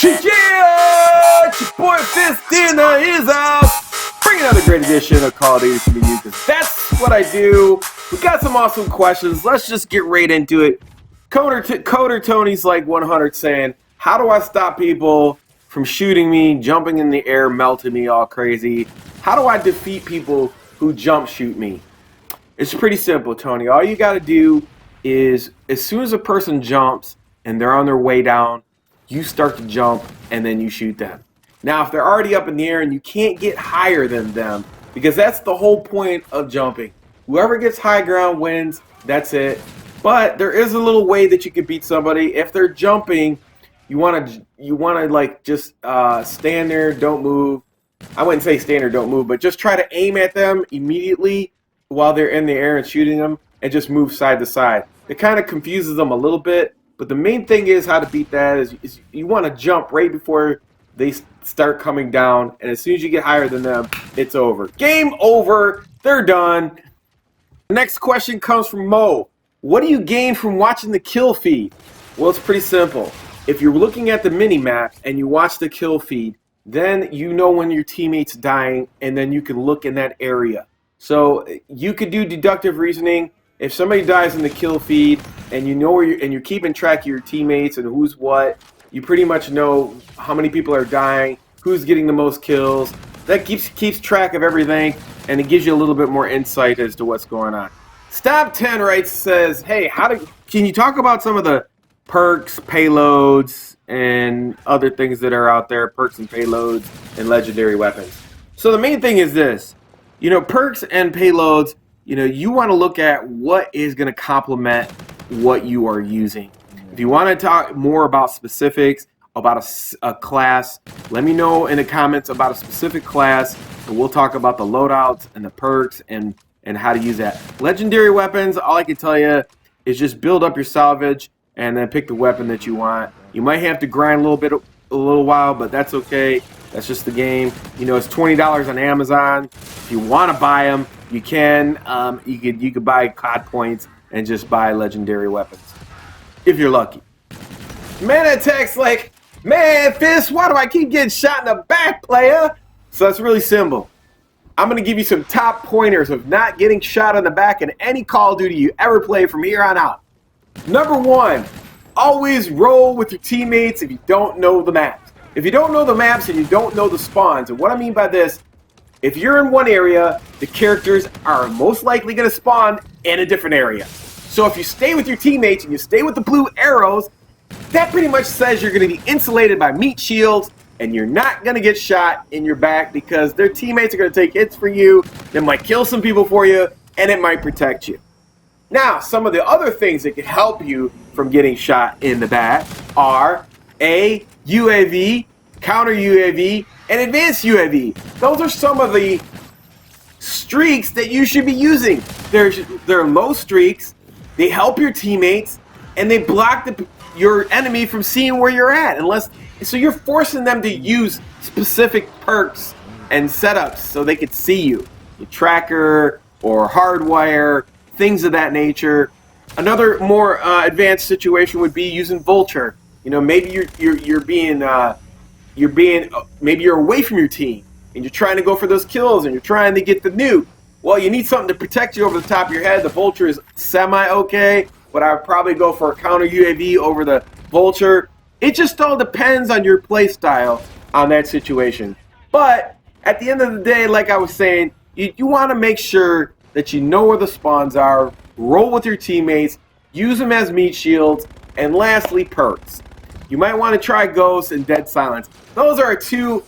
Yeah, it's your boy Fistina is out, bringing another great edition of Call of Duty to you, because that's what I do. We got some awesome questions. Let's just get right into it. Coder Tony's like 100 saying, how do I stop people from shooting me, jumping in the air, melting me all crazy? How do I defeat people who jump shoot me? It's pretty simple, Tony. All you got to do is, as soon as a person jumps and they're on their way down, you start to jump and then you shoot them. Now, if they're already up in the air and you can't get higher than them, because that's the whole point of jumping. Whoever gets high ground wins, that's it. But there is a little way that you can beat somebody. If they're jumping, you want to like just stand there, don't move. I wouldn't say stand there, don't move, but just try to aim at them immediately while they're in the air and shooting them, and just move side to side. It kind of confuses them a little bit, but the main thing is how to beat that is you want to jump right before they start coming down, and as soon as you get higher than them, it's over. Game over. They're done. The next question comes from Mo. What do you gain from watching the kill feed? Well, it's pretty simple. If you're looking at the mini-map and you watch the kill feed, then you know when your teammate's dying, and then you can look in that area. So you could do deductive reasoning. If somebody dies in the kill feed and you know where you're keeping track of your teammates and who's what, you pretty much know how many people are dying, who's getting the most kills. That keeps track of everything, and it gives you a little bit more insight as to what's going on. Stab10 says, hey, can you talk about some of the perks, payloads, and other things that are out there, perks and payloads and legendary weapons? So the main thing is this, perks and payloads, you want to look at what is going to complement what you are using. If you want to talk more about specifics, about a class, let me know in the comments about a specific class, and we'll talk about the loadouts and the perks and how to use that. Legendary weapons, all I can tell you is just build up your salvage and then pick the weapon that you want. You might have to grind a little while, but that's okay. That's just the game. It's $20 on Amazon. If you want to buy them, you can. You could buy COD points and just buy legendary weapons if you're lucky. Man attacks like, man, Fist, why do I keep getting shot in the back, player? So that's really simple. I'm going to give you some top pointers of not getting shot in the back in any Call of Duty you ever play from here on out. Number one, always roll with your teammates if you don't know the maps. If you don't know the maps and you don't know the spawns, and what I mean by this, if you're in one area, the characters are most likely going to spawn in a different area. So if you stay with your teammates and you stay with the blue arrows, that pretty much says you're going to be insulated by meat shields and you're not going to get shot in your back because their teammates are going to take hits for you, they might kill some people for you, and it might protect you. Now, some of the other things that can help you from getting shot in the back are a UAV, counter UAV, and advanced UAV. Those are some of the streaks that you should be using. They're low streaks, they help your teammates, and they block your enemy from seeing where you're at. So you're forcing them to use specific perks and setups so they could see you. Your tracker or hardwire, things of that nature. Another more advanced situation would be using Vulture. Maybe maybe you're away from your team and you're trying to go for those kills and you're trying to get the nuke. Well, you need something to protect you over the top of your head. The Vulture is semi-okay, but I would probably go for a counter UAV over the Vulture. It just all depends on your play style on that situation. But at the end of the day, like I was saying, you want to make sure that you know where the spawns are, roll with your teammates, use them as meat shields, and lastly, perks. You might want to try Ghost and Dead Silence. Those are two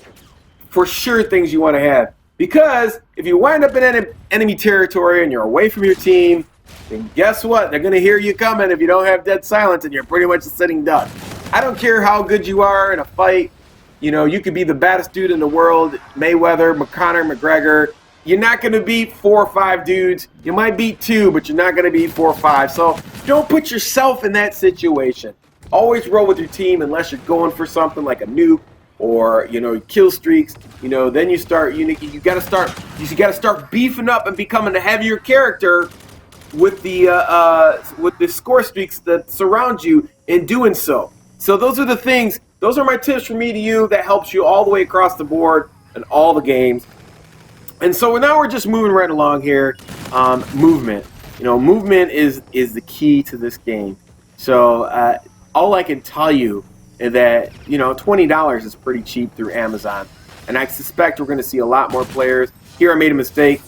for sure things you want to have. Because if you wind up in enemy territory and you're away from your team, then guess what? They're going to hear you coming if you don't have Dead Silence and you're pretty much a sitting duck. I don't care how good you are in a fight. You could be the baddest dude in the world, Mayweather, McGregor. You're not going to beat 4 or 5 dudes. You might beat 2, but you're not going to beat 4 or 5. So don't put yourself in that situation. Always roll with your team unless you're going for something like a nuke or kill streaks. Then you got to start beefing up and becoming a heavier character with the score streaks that surround you in doing so. So those are the things those are my tips from me to you that helps you all the way across the board in all the games. And so now we're just moving right along here. Movement. Movement is the key to this game. So all I can tell you is that, $20 is pretty cheap through Amazon. And I suspect we're going to see a lot more players. Here I made a mistake.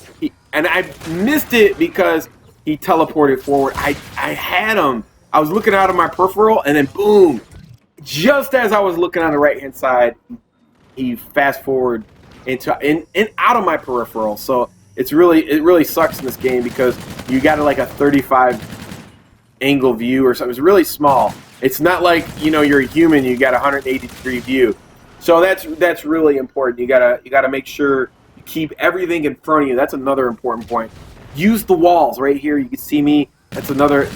And I missed it because he teleported forward. I had him. I was looking out of my peripheral, and then boom. Just as I was looking on the right-hand side, he fast forward and out of my peripheral. So it really sucks in this game because you got like a 35 angle view or something. It's really small. It's not like you're a human. You got a 180-degree view. So that's really important. You gotta make sure you keep everything in front of you. That's another important point. Use the walls right here. You can see me. That's another.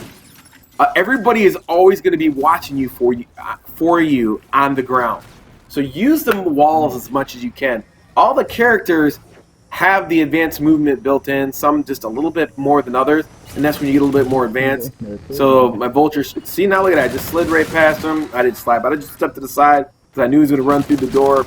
Everybody is always going to be watching you for you on the ground. So use the walls as much as you can. All the characters have the advanced movement built in. Some just a little bit more than others, and that's when you get a little bit more advanced. So my vulture. See now, look at that. I just slid right past him. I didn't slide, but I just stepped to the side because I knew he was going to run through the door.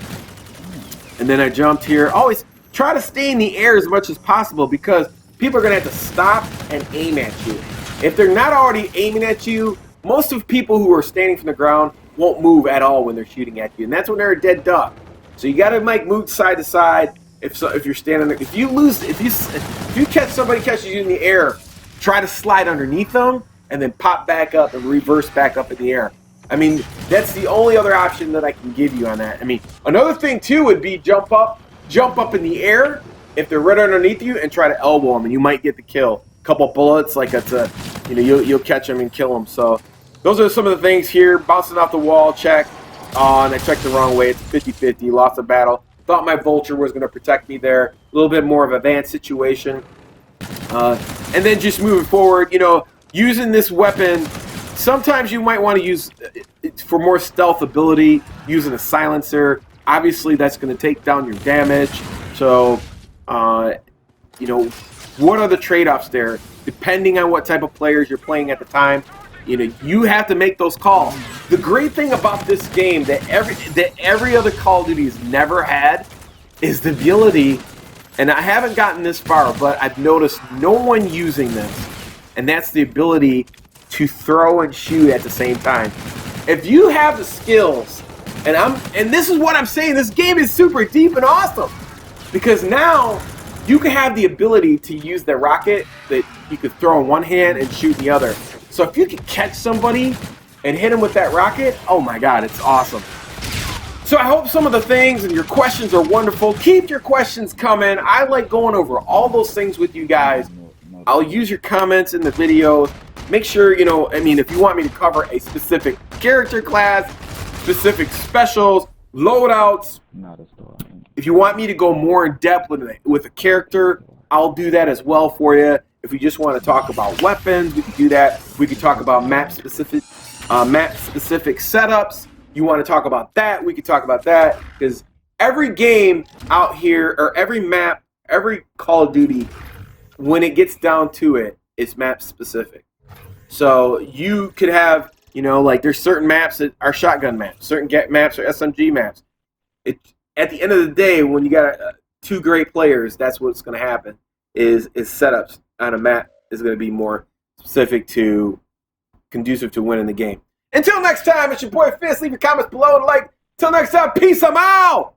And then I jumped here. Always try to stay in the air as much as possible because people are going to have to stop and aim at you. If they're not already aiming at you, most of people who are standing from the ground won't move at all when they're shooting at you, and that's when they're a dead duck. So you got to move side to side. If you're standing there, if you catch somebody catches you in the air, try to slide underneath them and then pop back up and reverse back up in the air. I mean, that's the only other option that I can give you on that. I mean, another thing too would be jump up in the air if they're right underneath you and try to elbow them, and you might get the kill. Couple bullets, like that's you'll catch them and kill them. So those are some of the things here. Bouncing off the wall, check. And I checked the wrong way. It's 50-50. Lost the battle. Thought my vulture was going to protect me there. A little bit more of an advanced situation. And then just moving forward, using this weapon. Sometimes you might want to use it for more stealth ability, using a silencer. Obviously, that's going to take down your damage. So, what are the trade-offs there? Depending on what type of players you're playing at the time, you have to make those calls. The great thing about this game that every other Call of Duty has never had is the ability, and I haven't gotten this far, but I've noticed no one using this, and that's the ability to throw and shoot at the same time. If you have the skills, and this is what I'm saying, this game is super deep and awesome, because now you can have the ability to use the rocket that you could throw in one hand and shoot in the other. So if you can catch somebody and hit them with that rocket, oh my God, it's awesome. So I hope some of the things and your questions are wonderful. Keep your questions coming. I like going over all those things with you guys. I'll use your comments in the videos. Make sure, if you want me to cover a specific character class, specific specials, loadouts, if you want me to go more in depth with a character, I'll do that as well for you. If you just want to talk about weapons, we can do that. We can talk about map-specific setups. You want to talk about that, we can talk about that. Because every game out here, or every map, every Call of Duty, when it gets down to it, it's map-specific. So you could have, there's certain maps that are shotgun maps, certain maps are SMG maps. At the end of the day, when you got two great players, that's what's going to happen. Is setups on a map is going to be more specific to, conducive to winning the game. Until next time, it's your boy Fist. Leave your comments below and like. Until next time, peace. I'm out.